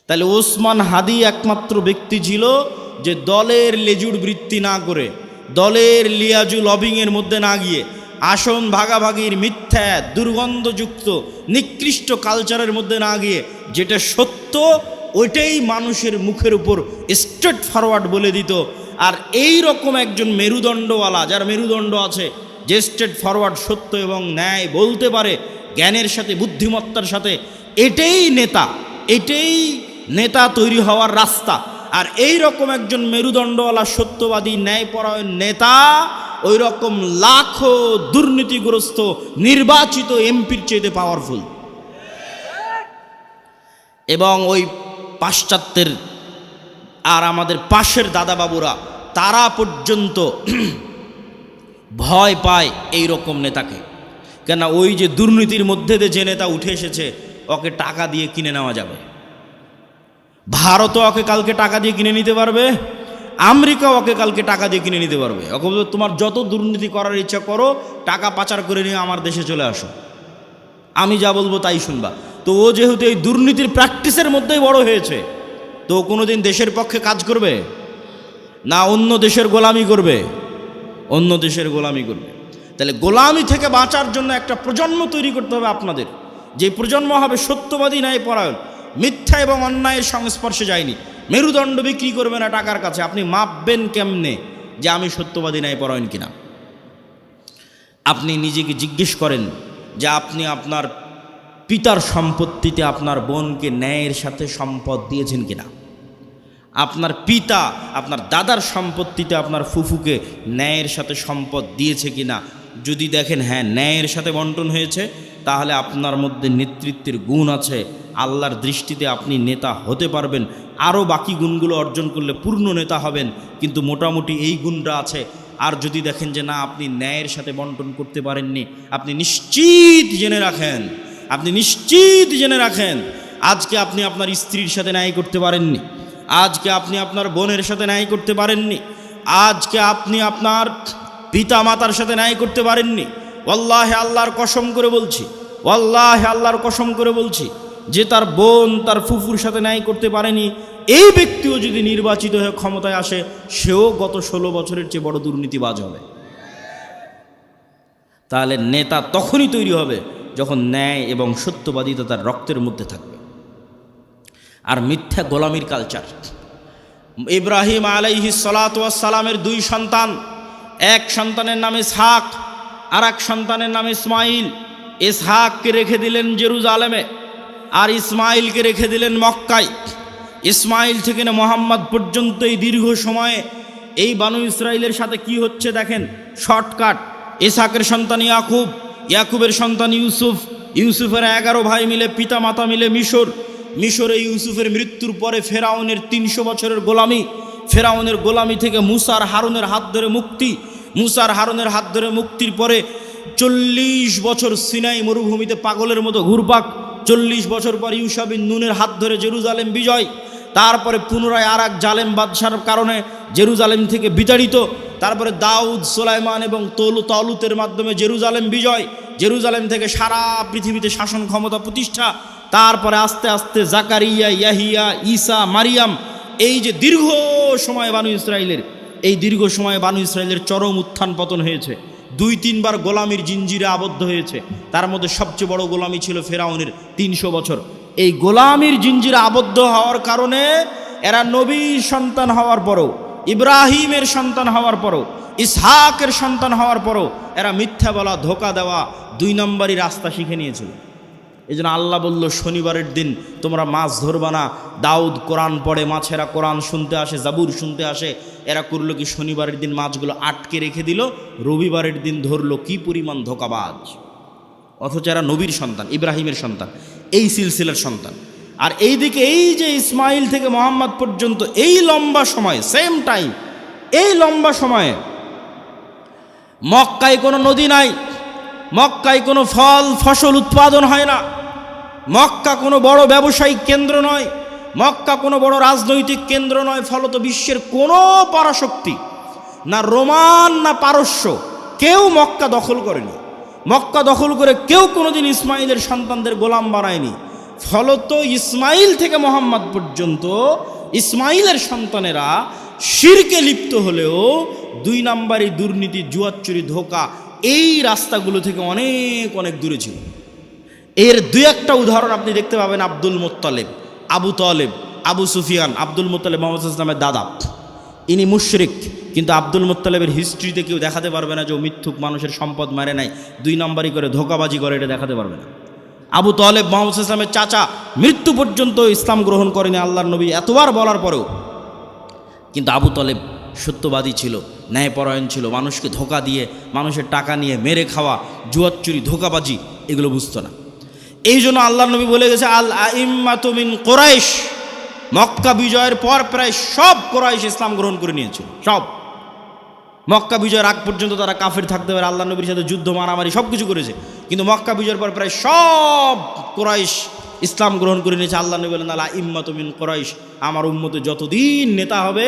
তাহলে ওসমান হাদি একমাত্র ব্যক্তি ছিল যে দলের লেজুর বৃত্তি না করে, দলের লিয়াজু লবিংয়ের মধ্যে না গিয়ে, আসন ভাগাভাগির মিথ্যা দুর্গন্ধযুক্ত নিকৃষ্ট কালচারের মধ্যে না গিয়ে যেটা সত্য ওইটাই মানুষের মুখের উপর স্ট্রেট ফরওয়ার্ড বলে দিত। আর এই রকম একজন মেরুদণ্ডওয়ালা, যার মেরুদণ্ড আছে, যে স্ট্রেট ফরওয়ার্ড সত্য এবং ন্যায় বলতে পারে জ্ঞানের সাথে বুদ্ধিমত্তার সাথে, এটাই নেতা, এটাই নেতা তৈরি হওয়ার রাস্তা। আর এই রকম একজন মেরুদণ্ডওয়ালা সত্যবাদী ন্যায়পরায়ণ নেতা ওই রকম লাখো দুর্নীতিগ্রস্ত নির্বাচিত এমপির চেয়ে পাওয়ারফুল। এবং ওই পাশ্চাত্যের আর আমাদের পাশের দাদাবাবুরা তারা পর্যন্ত ভয় পায় এই রকম নেতাকে। কেন? ওই যে দুর্নীতির মধ্যে দিয়ে যে নেতা উঠে এসেছে, ওকে টাকা দিয়ে কিনে নেওয়া যাবে। ভারতও ওকে কালকে টাকা দিয়ে কিনে নিতে পারবে, আমেরিকা ওকে কালকে টাকা দিয়ে কিনে নিতে পারবে। ওকে তোমার যত দুর্নীতি করার ইচ্ছা করো, টাকা পাচার করে নিয়ে আমার দেশে চলে আসো, আমি যা বলবো তাই শুনবা। তো ও যেহেতু এই দুর্নীতির প্র্যাকটিসের মধ্যেই বড় হয়েছে, তো কোনোদিন দেশের পক্ষে কাজ করবে না, অন্য দেশের গোলামি করবে, অন্য দেশের গোলামি করবে। তাহলে গোলামি থেকে বাঁচার জন্য একটা প্রজন্ম তৈরি করতে হবে আপনাদের, যে প্রজন্ম হবে সত্যবাদী ন্যায়পরায়ণ, মিথ্যা এবং অন্যায়ের সংস্পর্শে যায়নি, মেরুদণ্ড বিক্রি করবে না টাকার কাছে। আপনি মাপবেন কেমনে যে আমি সত্যবাদী ন্যায়পরায়ণ কিনা? আপনি নিজেকে জিজ্ঞেস করেন যে আপনি আপনার পিতার সম্পত্তিতে আপনার বোনকে ন্যায়ের সাথে সম্পদ দিয়েছেন কিনা? আপনার পিতা আপনার দাদার সম্পত্তিতে আপনার ফুফুকে ন্যায়ের সাথে সম্পদ দিয়েছে কিনা? যদি দেখেন হ্যাঁ ন্যায়ের সাথে বন্টন হয়েছে, তাহলে আপনার মধ্যে নেতৃত্বের গুণ আছে, আল্লাহর দৃষ্টিতে আপনি নেতা হতে পারবেন। আরও বাকি গুণগুলো অর্জন করলে পূর্ণ নেতা হবেন, কিন্তু মোটামুটি এই গুণটা আছে। আর যদি দেখেন যে না, আপনি ন্যায়ের সাথে বন্টন করতে পারেননি, আপনি নিশ্চিত জেনে রাখেন, আপনি নিশ্চিত জেনে রাখেন আজকে আপনি আপনার স্ত্রীর সাথে ন্যায় করতে পারেননি, আজকে আপনি আপনার বোনের সাথে ন্যায় করতে পারেননি, আজকে আপনি আপনার পিতা মাতার সাথে ন্যায় করতে পারেননি। ওয়াল্লাহি আল্লাহর কসম করে বলছি, ওয়াল্লাহি আল্লাহর কসম করে বলছি, যে তার বোন তার ফুফুর সাথে ন্যায় করতে পারেনি, এই ব্যক্তিও যদি নির্বাচিত হয়ে ক্ষমতায় আসে, সেও গত 16 বছরের চেয়ে বড় দুর্নীতিবাজ হবে। তাহলে নেতা তখনই তৈরি হবে যখন ন্যায় এবং সত্যবাদিতা তার রক্তের মধ্যে থাকবে। আর মিথ্যা গোলামির কালচার। ইব্রাহিম আলাইহিস সালাতু ওয়াস সালামের 2 সন্তান, এক সন্তানের নাম ইসহাক, আর এক সন্তানের নাম ইসমাইল। ইসহাককে রেখে দিলেন জেরুজালেমে, আর ইসমাইলকে রেখে দিলেন মক্কায়। ইসমাইল থেকে না মোহাম্মদ পর্যন্ত এই দীর্ঘ সময়ে এই বানু ইসরাইলের সাথে কি হচ্ছে দেখেন, শর্টকাট। ইসহাকের সন্তান ইয়াকুব, ইয়াকুবের সন্তান ইউসুফ, ইউসুফের 11 ভাই মিলে পিতা মাতা মিলে মিশর, মিশরে ইউসুফের মৃত্যুর পরে ফেরাউনের 300 বছরের গোলামি, ফেরাউনের গোলামি থেকে মুসার হারুনের হাত ধরে মুক্তি, মুসার হারুনের হাত ধরে মুক্তির পরে 40 বছর সিনাই মরুভূমিতে পাগলের মতো ঘুরপাক, 40 বছর পর ইউশা বিন নুনের হাত ধরে জেরুজালেম বিজয়, তারপরে পুনরায় আর এক জালেম বাদশার কারণে জেরুজালেম থেকে বিতাড়িত, তারপরে দাউদ সুলাইমান এবং তালুতের মাধ্যমে জেরুজালেম বিজয়, জেরুজালেম থেকে সারা পৃথিবীতে শাসন ক্ষমতা প্রতিষ্ঠা, তারপরে আস্তে আস্তে জাকারিয়া, ইয়াহিয়া, ঈসা, মারিয়াম। এই যে দীর্ঘ সময় বানু ইসরাইলের, এই দীর্ঘ সময় বানু ইসরাইলের চরম উত্থান পতন হয়েছে, 2-3 বার গোলামির জিঞ্জিরে আবদ্ধ হয়েছে। তার মধ্যে সবচেয়ে বড় গোলামি ছিল ফেরাউনের 300 বছর। এই গোলামির জিঞ্জিরে আবদ্ধ হওয়ার কারণে এরা নবীর সন্তান হওয়ার পরও, ইব্রাহিমের সন্তান হওয়ার পরও, ইসহাকের সন্তান হওয়ার পরও এরা মিথ্যা বলা, ধোকা দেওয়া, 2 নম্বরই রাস্তা শিখে নিয়েছিল। এই জন্য আল্লাহ বলল, শনিবারের দিন তোমরা মাছ ধরবা না। দাউদ কোরআন পড়ে, মাছেরা কোরআন শুনতে আসে, জাবুর শুনতে আসে। এরা করলো কি, শনিবারের দিন মাছগুলো আটকে রেখে দিল, রবিবারের দিন ধরলো। কি পরিমাণ ধোকাবাজ! অথচ এরা নবীর সন্তান, ইব্রাহিমের সন্তান, এই সিলসিলার সন্তান। আর এইদিকে এই যে ইসমাইল থেকে মোহাম্মদ পর্যন্ত এই লম্বা সময়, সেম টাইম, এই লম্বা সময়ে মক্কায় কোনো নদী নাই, মক্কায় কোনো ফল ফসল উৎপাদন হয় না, মক্কা কোনো বড় ব্যবসায়িক কেন্দ্র নয়, মক্কা কোনো বড় রাজনৈতিক কেন্দ্র নয়। ফলত বিশ্বের কোনো পরাশক্তি, না রোমান না পারস্য, কেউ মক্কা দখল করেনি। মক্কা দখল করে কেউ কোনোদিন ইসমাইলের সন্তানদের গোলাম বানায়নি। ফলত ইসমাইল থেকে মোহাম্মদ পর্যন্ত ইসমাইলের সন্তানেরা শিরকে লিপ্ত হলেও 2 নাম্বারই দুর্নীতি, জুয়াচুরি, ধোঁকা এই রাস্তাগুলো থেকে অনেক অনেক দূরে ছিল। এর 2-1টা উদাহরণ আপনি দেখতে পাবেন Abdul Muttalib, Abu Taleb, Abu Sufian. Abdul Muttalib Mohammad ইসলামের দাদা, ইনি মুশরিক, কিন্তু আব্দুল মুত্তালিবের হিস্ট্রিতে কেউ দেখাতে পারবে না যে ও মিথ্যুক, মানুষের সম্পদ মারে নাই, 2 নাম্বারই করে ধোঁকাবাজি করে, এটা দেখাতে পারবে না। আবু তালেব মোহাম্মদ ইসলামের চাচা, মৃত্যু পর্যন্ত ইসলাম গ্রহণ করেনি আল্লাহর নবী এতবার বলার পরেও, কিন্তু আবু তালেব সত্যবাদী ছিল, ন্যায়পরায়ণ ছিল, মানুষকে ধোঁকা দিয়ে, মানুষের টাকা নিয়ে মেরে খাওয়া, জুয়াচুরি, ধোঁকাবাজি এগুলো বুঝতো না। এই জন্য আল্লাহর নবী বলে গেছে, আল আইম্মাতু মিন কুরাইশ, মক্কা বিজয়ের পর প্রায় সব কুরাইশ ইসলাম গ্রহণ করে নিয়েছিল। সব মক্কা বিজয়ের আগ পর্যন্ত তারা কাফের থাকতে পারে, আল্লাহ নবীর সাথে যুদ্ধ, মারামারি সব কিছু করেছে, কিন্তু মক্কা বিজয়ের পর প্রায় সব কুরাইশ ইসলাম গ্রহণ করে নিয়েছে। আল্লাহ নবী বলেন, আল আইম্মাতু মিন কুরাইশ, আমার উম্মতে যতদিন নেতা হবে,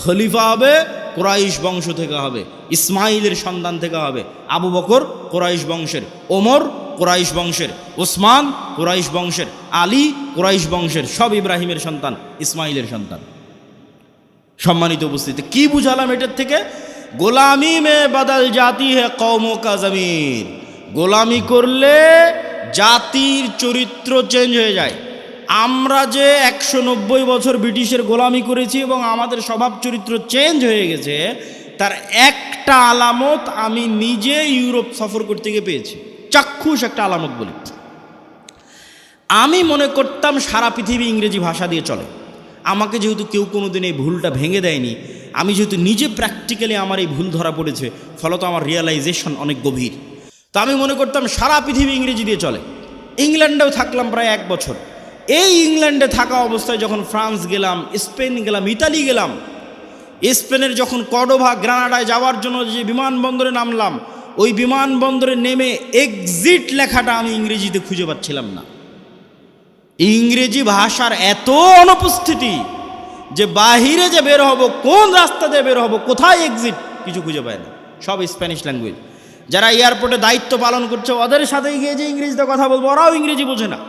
খলিফা হবে, কুরাইশ বংশ থেকে হবে, ইসমাইলের সন্তান থেকে হবে। আবু বকর কুরাইশ বংশের, ওমর কুরাইশ বংশের, ওসমান কুরাইশ বংশের, আলী কুরাইশ বংশের, সব ইব্রাহিমের সন্তান, ইসমাইলের সন্তান। সম্মানিত উপস্থিতি, কি বুঝালাম এটার থেকে? গোলামি মে বদল জাতি হে কওমো কা জমির, গোলামি করলে জাতির চরিত্র চেঞ্জ হয়ে যায়। আমরা যে 190 বছর ব্রিটিশের গোলামি করেছি এবং আমাদের স্বভাব চরিত্র চেঞ্জ হয়ে গেছে, তার একটা আলামত আমি নিজে ইউরোপ সফর করতে গিয়ে পেয়েছি, চাক্ষুষ একটা আলামত বলি। আমি মনে করতাম সারা পৃথিবী ইংরেজি ভাষা দিয়ে চলে। আমাকে যেহেতু কেউ কোনোদিন এই ভুলটা ভেঙে দেয়নি, আমি যেহেতু নিজে প্র্যাকটিক্যালি আমার এই ভুল ধরা পড়েছে, ফলত আমার রিয়েলাইজেশন অনেক গভীর। তো আমি মনে করতাম সারা পৃথিবী ইংরেজি দিয়ে চলে। ইংল্যান্ডেও থাকলাম প্রায় 1 বছর। এই ইংল্যান্ডে থাকা অবস্থায় যখন ফ্রান্স গেলাম, স্পেন গেলাম, ইতালি গেলাম, স্পেনের যখন কর্ডোভা, গ্রানাডায় যাওয়ার জন্য যে বিমানবন্দরে নামলাম, ওই বিমানবন্দরে নেমে এক্সিট লেখাটা আমি ইংরেজিতে খুঁজে পাচ্ছিলাম না। ইংরেজি ভাষার এত অনুপস্থিতি যে বাহিরে যে বের হব, কোন রাস্তা দিয়ে বের হব, কোথায় এক্সিট, কিছু খুঁজে পায় না, সব স্প্যানিশ ল্যাঙ্গুয়েজ। যারা এয়ারপোর্টে দায়িত্ব পালন করছে, ওদের সাথে গিয়ে যে ইংরেজিতে কথা বলবো, ওরাও ইংরেজি বোঝে না।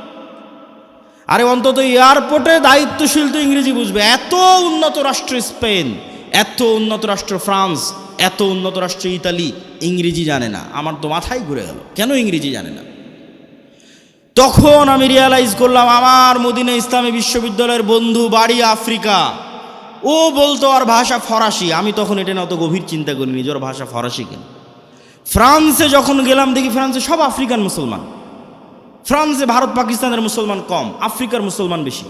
আরে অন্তত এয়ারপোর্টে দায়িত্বশীল তো ইংরেজি বুঝবে। এত উন্নত রাষ্ট্র স্পেন, এত উন্নত রাষ্ট্র ফ্রান্স, এত উন্নত রাষ্ট্র ইতালি, ইংরেজি জানে না। আমার তো মাথায় ঘুরে গেল, কেন ইংরেজি জানে না? তখন আমি রিয়ালাইজ করলাম, আমার মদিনা ইসলামী বিশ্ববিদ্যালয়ের বন্ধু, বাড়ি আফ্রিকা, ও বলতো আর ভাষা ফরাসি। আমি তখন এটা না অত গভীর চিন্তা করিনি যে ওর ভাষা ফরাসি কেন। ফ্রান্সে যখন গেলাম দেখি ফ্রান্সে সব আফ্রিকান মুসলমান। ফ্রান্সে ভারত পাকিস্তানের মুসলমান কম, আফ্রিকার মুসলমান বেশি।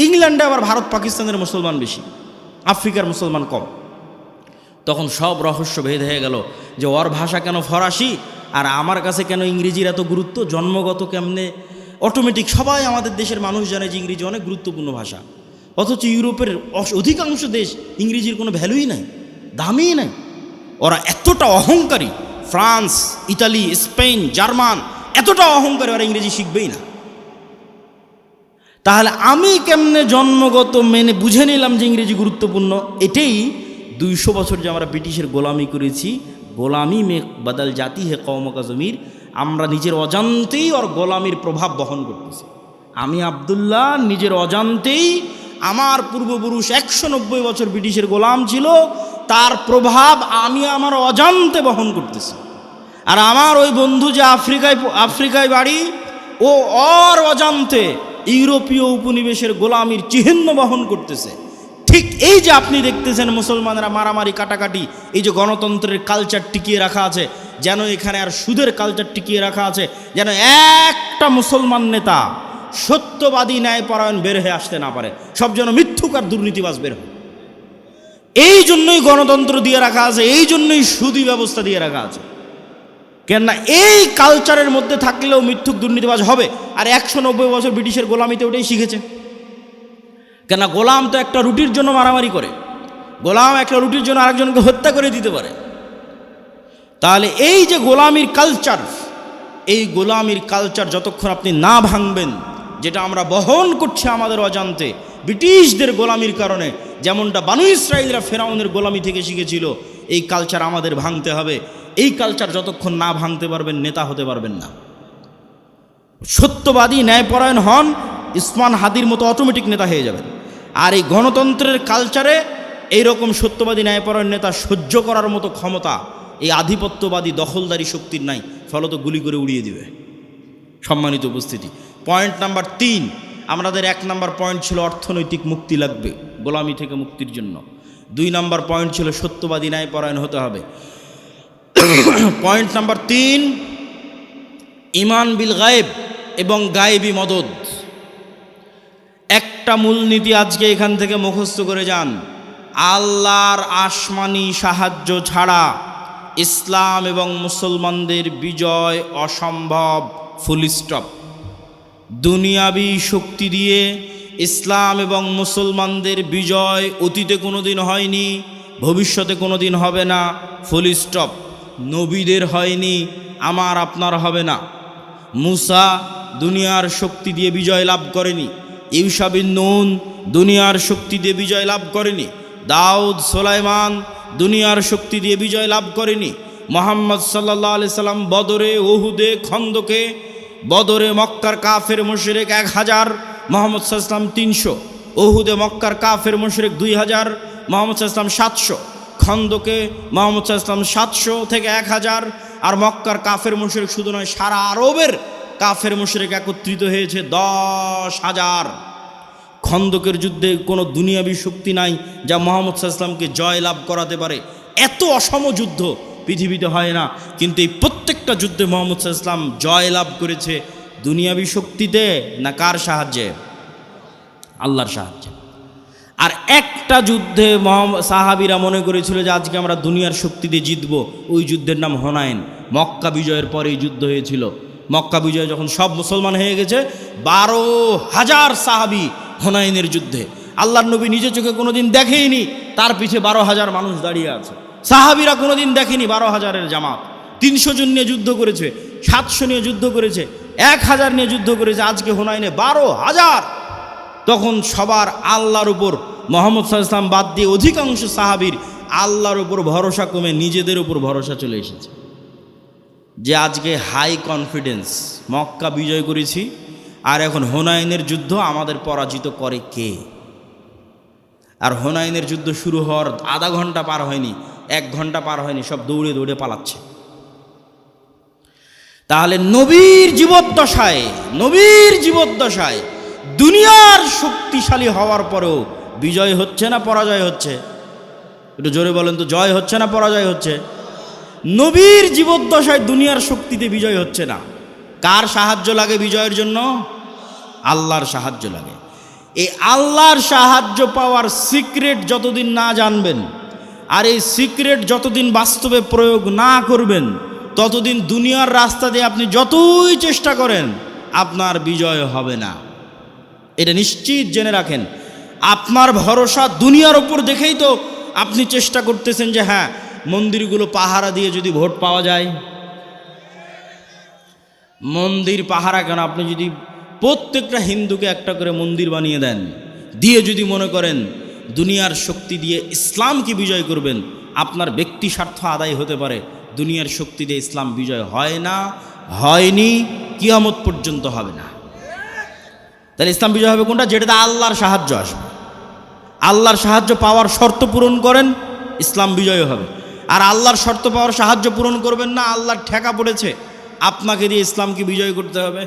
ইংল্যান্ডে আবার ভারত পাকিস্তানের মুসলমান বেশি, আফ্রিকার মুসলমান কম। তখন সব রহস্য ভেদ হয়ে গেল যে ওর ভাষা কেন ফরাসি আর আমার কাছে কেন ইংরেজির এত গুরুত্ব, জন্মগত কেমনে অটোমেটিক। সবাই আমাদের দেশের মানুষ জানে যে ইংরেজি অনেক গুরুত্বপূর্ণ ভাষা, অথচ ইউরোপের অধিকাংশ দেশ ইংরেজির কোনো ভ্যালুই নাই, দামই নাই। ওরা এতটা অহংকারী, ফ্রান্স, ইতালি, স্পেন, জার্মান এতটা অহংকারী, ওরা ইংরেজি শিখবেই না। তাহলে আমি কেমনে জন্মগত মেনে বুঝে নিলাম যে ইংরেজি গুরুত্বপূর্ণ? এটাই 200 বছর যে আমরা ব্রিটিশের গোলামি করেছি, গোলামি মে বদল জাতি হে কওমো কা জমির, আমরা নিজের অজান্তেই ওর গোলামির প্রভাব বহন করতেছি। আমি আব্দুল্লাহ নিজের অজান্তেই, আমার পূর্বপুরুষ 190 বছর ব্রিটিশের গোলাম ছিল, তার প্রভাব আমি আমার অজান্তে বহন করতেছি। আর আমার ওই বন্ধু যে আফ্রিকায় বাড়ি, ও ওর অজান্তে ইউরোপীয় উপনিবেশের গোলামির চিহ্ন বহন করতেছে। ঠিক এই যে আপনি দেখতেছেন মুসলমানরা মারামারি, কাটাকাটি, এই যে গণতন্ত্রের কালচার টিকিয়ে রাখা আছে, যেন এখানে আর সুদের কালচার টিকিয়ে রাখা আছে, যেন একটা মুসলমান নেতা সত্যবাদী, ন্যায়পরায়ণ বের হয়ে আসতে না পারে, সব যেন মিথ্যুক আর দুর্নীতিবাজ বের হয়। এই জন্যই গণতন্ত্র দিয়ে রাখা আছে, এই জন্যই সুদী ব্যবস্থা দিয়ে রাখা আছে। কেননা এই কালচারের মধ্যে থাকলেও মিথ্যুক দুর্নীতিবাজ হবে। আর 190 বছর ব্রিটিশের গোলামিতে ওটাই শিখেছে। কেননা গোলাম তো একটা রুটির জন্য মারামারি করে, গোলাম একটা রুটির জন্য আরেকজনকে হত্যা করে দিতে পারে। তাহলে এই যে গোলামির কালচার, এই গোলামির কালচার যতক্ষণ আপনি না ভাঙবেন, যেটা আমরা বহন করছি আমাদের অজান্তে ব্রিটিশদের গোলামির কারণে, যেমনটা বানু ইসরাইলরা ফেরাউনের গোলামি থেকে শিখেছিল, এই কালচার আমাদের ভাঙতে হবে। এই কালচার যতক্ষণ না ভাঙতে পারবেন, নেতা হতে পারবেন না। সত্যবাদী, ন্যায়পরায়ণ হন, ইসমান হাদির মতো অটোমেটিক নেতা হয়ে যাবেন। আর এই গণতন্ত্রের কালচারে এইরকম সত্যবাদী ন্যায়পরায়ণ নেতা সহ্য করার মতো ক্ষমতা এই আধিপত্যবাদী দখলদারি শক্তির নাই, ফলত গুলি করে উড়িয়ে দিবে। সম্মানিত উপস্থিতি, পয়েন্ট নাম্বার 3, আমাদের 1 নাম্বার পয়েন্ট ছিল অর্থনৈতিক মুক্তি লাগবে গোলামি থেকে মুক্তির জন্য। 2 নাম্বার পয়েন্ট ছিল সত্যবাদী ন্যায়পরায়ণ হতে হবে। পয়েন্ট নাম্বার 3, ঈমান বিল গায়েব এবং গায়েবী মদদ। একটা মূলনীতি আজকে এখান থেকে মুখস্থ করে যান, আল্লাহর আসমানি সাহায্য ছাড়া ইসলাম এবং মুসলমানদের বিজয় অসম্ভব, ফুল স্টপ। দুনিয়াবি শক্তি দিয়ে ইসলাম এবং মুসলমানদের বিজয় অতীতে কোনোদিন হয়নি, ভবিষ্যতে কোনোদিন হবে না, ফুল স্টপ। নবীদের হয়নি, আমার আপনার হবে না। মুসা দুনিয়ার শক্তি দিয়ে বিজয় লাভ করেনি, ইউশা বিন নুন দুনিয়ার শক্তি দিয়ে বিজয় লাভ করেনি, দাউদ সুলাইমান দুনিয়ার শক্তি দিয়ে বিজয় লাভ করেনি। মুহাম্মদ সাল্লাল্লাহু আলাইহি সাল্লাম বদরে, উহুদে, খন্দকে, বদরে মক্কার কাফের মুশরিক 1000, মুহাম্মদ সাল্লাল্লাহু আলাইহি সাল্লাম 300, উহুদে মক্কার কাফের মুশরিক 2000, মুহাম্মদ সাল্লাল্লাহু আলাইহি সাল্লাম 700, খন্দকে মুহাম্মদ সাল্লাল্লাহু আলাইহি সাল্লাম 700 থেকে 1000। আর মক্কার কাফের মুশরিক শুধু নয়, সারা আরবের কাফের মুশরিক একত্রিত হয়েছে 10,000। খন্দকের যুদ্ধে কোনো দুনিয়াবি শক্তি নাই যা মুহাম্মদ সাল্লাল্লাহু আলাইহি সাল্লামকে জয় লাভ করাতে পারে। এত অসম যুদ্ধ পৃথিবীতে হয় না, কিন্তু এই প্রত্যেকটা যুদ্ধে মুহাম্মদ সাল্লাল্লাহু আলাইহি সাল্লাম জয় লাভ করেছে দুনিয়াবি শক্তিতে না কার সাহায্যে? আল্লাহর সাহায্যে। আর একটা যুদ্ধে সাহাবীরা মনে করেছিল যে আজকে আমরা দুনিয়ার শক্তি দিয়ে জিতব, ওই যুদ্ধের নাম হুনাইন। মক্কা বিজয়ের পরে এই যুদ্ধ হয়েছিল। মক্কা বিজয় যখন সব মুসলমান হয়ে গেছে, 12,000 সাহাবী হুনাইনের যুদ্ধে। আল্লাহর নবী নিজে চোখে কোনোদিন দেখেইনি, তার পিছে 12,000 মানুষ দাঁড়িয়ে আছে। সাহাবীরা কোনোদিন দেখেনি 12,000-এর জামাত। 300 জন নিয়ে যুদ্ধ করেছে, 700 নিয়ে যুদ্ধ করেছে, 1000 নিয়ে যুদ্ধ করেছে, আজকে হুনাইনে 12,000। তখন সবার আল্লাহর উপর, মুহাম্মদ সাল্লাল্লাহু আলাইহি ওয়াসাল্লাম বাদ দিয়ে অধিকাংশ সাহাবীর আল্লাহর উপর ভরসা কমে নিজেদের উপর ভরসা চলে এসেছে। যে আজকে হাই কনফিডেন্স, মক্কা বিজয় করেছি আর এখন হুনাইনের যুদ্ধ আমাদের পরাজিত করে কে? আর হুনাইনের যুদ্ধ শুরু হওয়ার আধা ঘন্টা পার হয়নি, 1 ঘন্টা পার হয়নি, সব দৌড়ে দৌড়ে পালাচ্ছে। তাহলে নবীর জীবদ্দশায় দুনিয়ার শক্তিশালী হওয়ার পরেও বিজয় হচ্ছে না পরাজয় হচ্ছে? একটু জোরে বলেন তো, জয় হচ্ছে না পরাজয় হচ্ছে? নবীর জীবদ্দশায় দুনিয়ার শক্তিতে বিজয় হচ্ছে না। কার সাহায্য লাগে বিজয়ের জন্য? আল্লাহর সাহায্য লাগে। এই আল্লাহর সাহায্য পাওয়ার সিক্রেট যতদিন না জানবেন, আর এই সিক্রেট যতদিন বাস্তবে প্রয়োগ না করবেন, ততদিন দুনিয়ার রাস্তা দিয়ে আপনি যতই চেষ্টা করেন আপনার বিজয় হবে না। এটা নিশ্চিত জেনে রাখেন। আপনার ভরসা দুনিয়ার উপর দেখেই তো আপনি চেষ্টা করতেছেন যে হ্যাঁ, মন্দিরগুলো পাহারা দিয়ে যদি ভোট পাওয়া যায়। মন্দির পাহারা কেন? আপনি যদি প্রত্যেকটা হিন্দুকে একটা করে মন্দির বানিয়ে দেন, দিয়ে যদি মনে করেন দুনিয়ার শক্তি দিয়ে ইসলামকে বিজয় করবেন, আপনার ব্যক্তি স্বার্থ আদায় হতে পারে। দুনিয়ার শক্তি দিয়ে ইসলাম বিজয় হয় না, হয়নি, কিয়ামত পর্যন্ত হবে না। তাহলে ইসলাম বিজয় হবে কোনটা? যেটাতে আল্লাহর সাহায্য আসবে। আল্লাহর সাহায্য পাওয়ার শর্ত পূরণ করেন, ইসলাম বিজয় হবে। আর আল্লাহর শর্ত পাওয়ার সাহায্য পূরণ করবেন না, আল্লাহর ঠেকা পড়েছে, আপনাকে দিয়ে ইসলামকে বিজয় করতে হবে।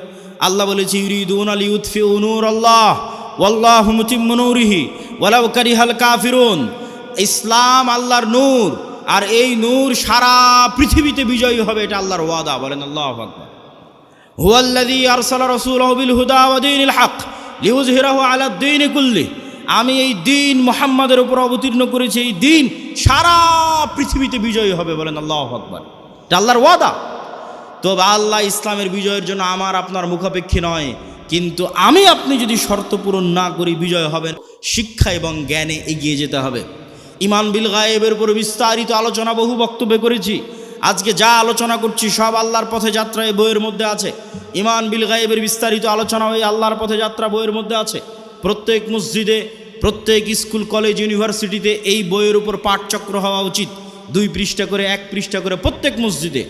আল্লাহ বলেছে, ইউরিদুনা লিইউতফিউ নূরাল্লাহ ওয়াল্লাহু মুতিম্মু নূরিহি ওয়ালাউ কারিহাল কাফিরুন। ইসলাম আল্লাহর নূর, আর এই নূর সারা পৃথিবীতে বিজয়ী হবে, এটা আল্লাহর ওয়াদা। বলেন আল্লাহু আকবার। হুয়াল্লাযী আরসালা রাসূলাহু বিল হুদা ওয়া দীনিল হক লিইয়ুযহিরাহু আলাদ দীনি কুল্লিহি। আমি এই দিন মুহাম্মাদের উপর অবতীর্ণ করেছি, এই দিন সারা পৃথিবীতে বিজয়ী হবে। বলেন আল্লাহু আকবার। এটা আল্লাহর ওয়াদা। তো আল্লাহ ইসলামের বিজয়ের জন্য আমার আপনার মুখাপেক্ষী নয়, কিন্তু আমি আপনি যদি শর্ত পূরণ না করি বিজয় হবে। শিক্ষা এবং জ্ঞানে এগিয়ে যেতে হবে। ঈমান বিল গায়েবের উপর বিস্তারিত আলোচনা বহু বক্তব্যে করেছি। আজকে যা আলোচনা করছি সব আল্লাহর পথে যাত্রা এই বইয়ের মধ্যে আছে। ঈমান বিল গায়েবের বিস্তারিত আলোচনা ওই আল্লাহর পথে যাত্রা বইয়ের মধ্যে আছে। প্রত্যেক মসজিদে, প্রত্যেক স্কুল, কলেজ, ইউনিভার্সিটিতে এই বইয়ের উপর পাঠচক্র হওয়া উচিত। 2 পৃষ্ঠা করে, 1 পৃষ্ঠা করে প্রত্যেক মসজিদে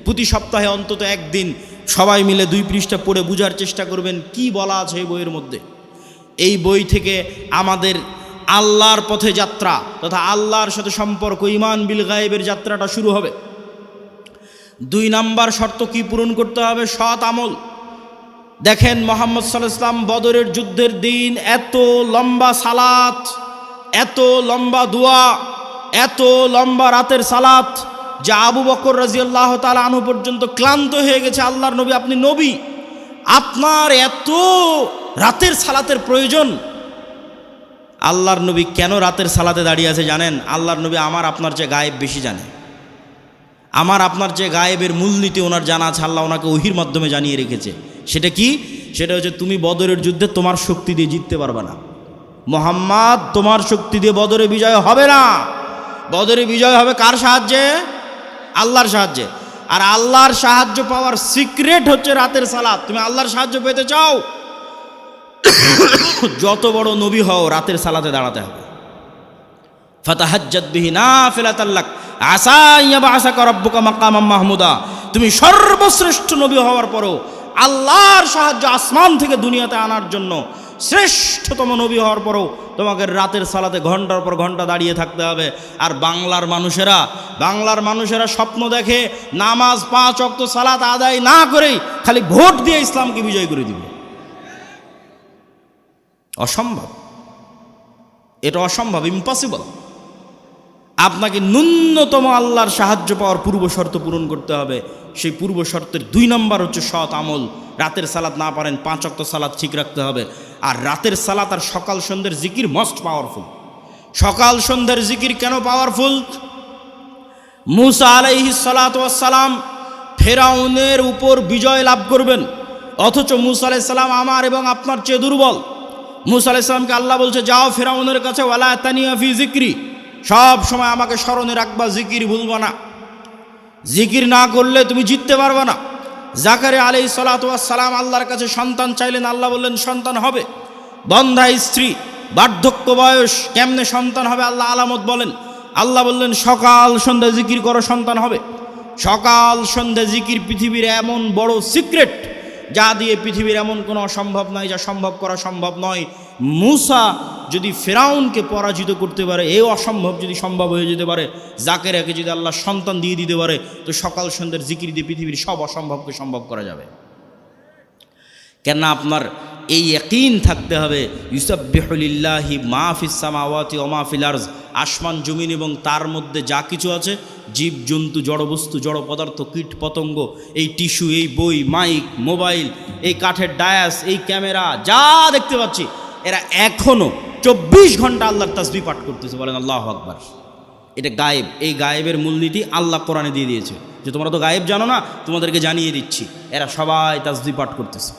প্রতি সপ্তাহে অন্তত একদিন সবাই মিলে 2 পৃষ্ঠা পড়ে বোঝার চেষ্টা করবেন কি বলা আছে এই বইয়ের মধ্যে। এই বই থেকে আমাদের আল্লাহর পথে যাত্রা তথা আল্লাহর সাথে সম্পর্ক ঈমান বিল গায়েবের যাত্রাটা শুরু হবে। 2 নাম্বার শর্ত কি পূরণ করতে হবে? সৎ আমল। দেখেন মুহাম্মদ সাল্লাল্লাহু আলাইহি ওয়াসাল্লাম বদরের যুদ্ধের দিন এত লম্বা সালাত, এত লম্বা দোয়া, এত লম্বা রাতের সালাত যা আবু বকর রাদিয়াল্লাহু তাআলা আনহু পর্যন্ত ক্লান্ত হয়ে গেছে। আল্লাহর নবী, আপনি নবী, আপনার এত রাতের সালাতের প্রয়োজন? আল্লাহর নবী কেন রাতের সালাতে দাঁড়িয়ে আছে জানেন? আল্লাহর নবী আমার আপনার চেয়ে গায়েব বেশি জানে। আমার আপনার চেয়ে গায়েবের মূলনীতি ওনার জানা আছে, আল্লাহ ওনাকে ওহির মাধ্যমে জানিয়ে রেখেছে। সেটা কি? সেটা হচ্ছে তুমি বদরের যুদ্ধে তোমার শক্তি দিয়ে জিততে পারবে না। মুহাম্মদ, তোমার শক্তি দিয়ে বদরে বিজয় হবে না। বদরে বিজয় হবে কার সাহায্যে? আল্লাহর সাহায্যে। আর আল্লাহর সাহায্য পাওয়ার সিক্রেট হচ্ছে রাতের সালাত। তুমি আল্লাহর সাহায্য পেতে চাও, যত বড় নবী হও রাতের সালাতে দাঁড়াতে হবে। ফাতাহাজ্জাত বিহি নাফিলাতাল লাক আসা ইয়াবআসাকা রাব্বুকা মাকামাম মাহমুদা। তুমি সর্বশ্রেষ্ঠ নবী হওয়ার পরও আল্লাহর সাহায্য আসমান থেকে দুনিয়াতে আনার জন্য শ্রেষ্ঠতম নবী হওয়ার পরও তোমাকে রাতের সালাতে ঘন্টার পর ঘন্টা দাঁড়িয়ে থাকতে হবে। আর বাংলার মানুষেরা স্বপ্ন দেখে নামাজ 5 ওয়াক্ত সালাত আদায় না করেই খালি ভোট দিয়ে ইসলামকে বিজয় করে দিবে। অসম্ভব, এটা অসম্ভব, ইম্পসিবল। আপনাকে ন্যূনতম আল্লাহর সাহায্য পাওয়ার পূর্ব শর্ত পূরণ করতে হবে। সেই পূর্ব শর্তের 2 নাম্বার হচ্ছে সৎ আমল। রাতের সালাত না পারেন 5 ওয়াক্ত সালাত ঠিক রাখতে হবে। আর রাতের সালাত আর সকাল সন্ধ্যের জিকির মোস্ট পাওয়ারফুল। সকাল সন্ধ্যের জিকির কেন পাওয়ারফুল? মুসা আলাইহিস সালাতু ওয়াস সালাম ফেরাউনের উপর বিজয় লাভ করবেন, অথচ মুসা আলাইহিস সালাম আমার এবং আপনার চেয়ে দুর্বল। মুসা আলাইহিস সালামকে আল্লাহ বলছে, যাও ফেরাউনের কাছে, ওয়ালা তানিয়া ফি যিকরি, সব সময় আমাকে স্মরণে রাখবা, জিকির ভুলবা না। জিকির না করলে তুমি জিততে পারবে না। জাকারিয়া আলাইহিস সালাতু ওয়াস সালাম আল্লাহর কাছে সন্তান চাইলেন, আল্লাহ বললেন সন্তান হবে। বন্ধা স্ত্রী, বার্ধক্য বয়স, কেমনে সন্তান হবে? আল্লাহ আলামত বলেন। আল্লাহ বললেন সকাল সন্ধ্যা জিকির করো, সন্তান হবে। সকাল সন্ধ্যা জিকির পৃথিবীর এমন বড় সিক্রেট যা দিয়ে পৃথিবীর এমন কোনো অসম্ভব নাই, যা সম্ভব করা সম্ভব নয়। মুসা যদি ফেরাউনকে পরাজিত করতে পারে, এই অসম্ভব যদি সম্ভব হয়ে যেতে পারে, জাকেরিয়াকে যদি আল্লাহ সন্তান দিয়ে দিতে পারে, তো সকাল সন্ধ্যার জিকির দিয়ে পৃথিবীর সব অসম্ভবকে সম্ভব করা যাবে। কেননা আপনার এই ইয়াকিন থাকতে হবে, ইউসাব্বিহু লিল্লাহি মা ফিস সামাওয়াতি ওয়া মা ফিল আরজ, আসমান জমিন এবং তার মধ্যে যা কিছু আছে, জীব জন্তু, জড়বস্তু, জড় পদার্থ, কীট পতঙ্গ, এই টিস্যু, এই বই, মাইক, মোবাইল, এই কাঠের ডায়াস, এই ক্যামেরা, যা দেখতে পাচ্ছি, এরা এখনও 24 ঘন্টা আল্লাহর তাসবিহ পাঠ করতেছে। বলেন আল্লাহু আকবার। এটা গায়েব। এই গায়েবের মূলনীতি আল্লাহ কোরআনে দিয়ে দিয়েছে যে তোমরা তো গায়েব জানো না, তোমাদেরকে জানিয়ে দিচ্ছি। এরা সবাই তাসবিহ পাঠ করতেছে।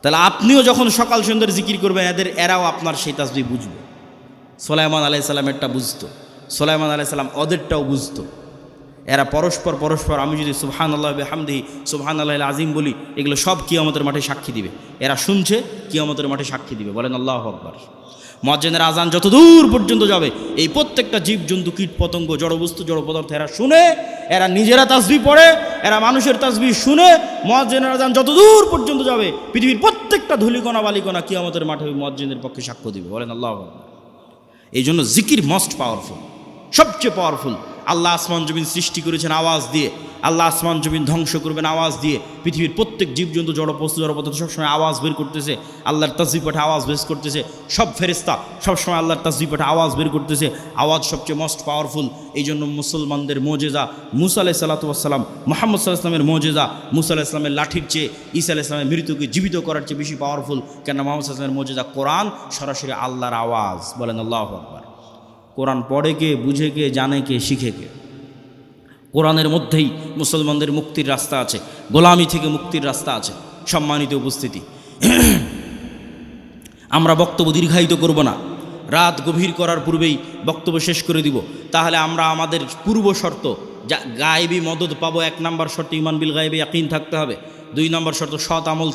তাহলে আপনিও যখন সকাল সন্ধ্যার জিকির করবেন, এরাও আপনার সেই তাসবিহ বুঝবে। সুলাইমান আলাইহিস সালামেরটা বুঝতো, সুলাইমান আলাইহিস সালাম ওদেরটাও বুঝতো। এরা পরস্পর আমি যদি সুবহানাল্লাহি ওয়া বিহামদিহি সুবহানাল্লাহিল আযীম বলি, এগুলো সব কিয়ামতের মাঠে সাক্ষী দিবে। এরা শুনছে, কিয়ামতের মাঠে সাক্ষী দিবে। বলেন আল্লাহু আকবার। মুয়াজ্জিনের আজান যত দূর পর্যন্ত যাবে, এই প্রত্যেকটা জীবজন্তু, কীট পতঙ্গ, জড়বস্তু, জড় পদার্থ এরা শুনে, এরা নিজেরা তাসবিহ পড়ে, এরা মানুষের তাসবিহ শুনে। মুয়াজ্জিনের আজান যত দূর পর্যন্ত যাবে, পৃথিবীর প্রত্যেকটা ধূলিকণা বালিকণা কিয়ামতের মাঠে মুয়াজ্জিনের পক্ষে সাক্ষ্য দিবে। বলেন আল্লাহু আকবার। এই জন্য জিকির মোস্ট পাওয়ারফুল, সবচেয়ে পাওয়ারফুল। আল্লাহ আসমান জমিন সৃষ্টি করেছেন আওয়াজ দিয়ে, আল্লাহ আসমান জমিন ধ্বংস করবেন আওয়াজ দিয়ে। পৃথিবীর প্রত্যেক জীবজন্তু, জড়বস্তু, জড়পদার্থ সবসময় আওয়াজ বের করতেছে, আল্লাহর তাসবিহ পাঠে আওয়াজ বের করতেছে। সব ফেরেশতা সবসময় আল্লাহর তাসবিহ পাঠে আওয়াজ বের করতেছে। আওয়াজ সবচেয়ে মোস্ট পাওয়ারফুল। এই জন্য মুসলমানদের মোজেজা মুসা আলাইহিস সালাতু ওয়াস সালাম, মুহাম্মদ সাল্লাল্লাহু আলাইহি ওয়াসাল্লামের মোজেজা মুসা আলাইহিস সালামের লাঠির চেয়ে, ঈসা আলাইহিস সালামের মৃত্যুকে জীবিত করার চেয়ে বেশি পাওয়ারফুল। কেন? মুহাম্মদ সাল্লাল্লাহু আলাইহি ওয়াসাল্লামের মোজেজা কোরআন, সরাসরি আল্লাহর আওয়াজ। বলেন আল্লাহু আকবার। কোরআন পড়ে কে, বুঝে কে, জানে কে, শিখে কে? কোরআনের মধ্যেই মুসলমানদের মুক্তির রাস্তা আছে, গোলামি থেকে মুক্তির রাস্তা আছে। সম্মানিত উপস্থিতি, আমরা বক্তব্য দীর্ঘায়িত করব না, রাত গভীর করার পূর্বেই বক্তব্য শেষ করে দিব। তাহলে আমরা আমাদের পূর্ব শর্ত, যা গায়েবী মদদ পাবো, 1 নাম্বার শর্ত ঈমান বিল গায়বে ইয়াকিন থাকতে হবে। 2 নাম্বার শর্ত সৎ আমল